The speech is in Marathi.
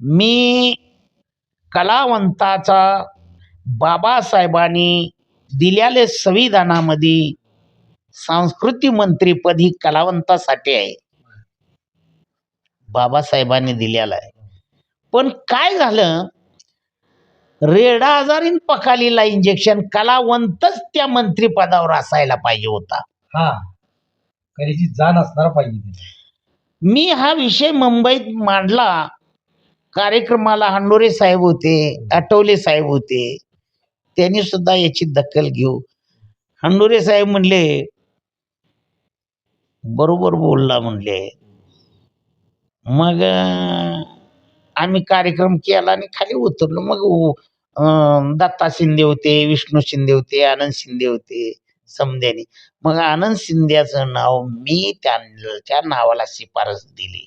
मी कलावंताचा बाबासाहेबांनी दिलेल्या संविधानामध्ये सांस्कृतिक मंत्रीपद ही कलावंतासाठी आहे, बाबासाहेबांनी दिलेला आहे. पण काय झालं, रेडा आजारीन पकालीला इंजेक्शन, कलावंतच त्या मंत्रीपदावर असायला पाहिजे होता. हा, कलेची जाण असणार पाहिजे. मी हा विषय मुंबईत मांडला, कार्यक्रमाला हंडोरे साहेब होते, आठवले साहेब होते, त्यांनी सुद्धा याची दखल घेऊ. हंडोरे साहेब म्हणले बरोबर बोलला म्हणले. मग आम्ही कार्यक्रम केला आणि खाली उतरलो. मग दत्ता शिंदे होते, विष्णू शिंदे होते, आनंद शिंदे होते समद्यानी. मग आनंद शिंद्याचं नाव मी त्यांच्या नावाला शिफारस दिली.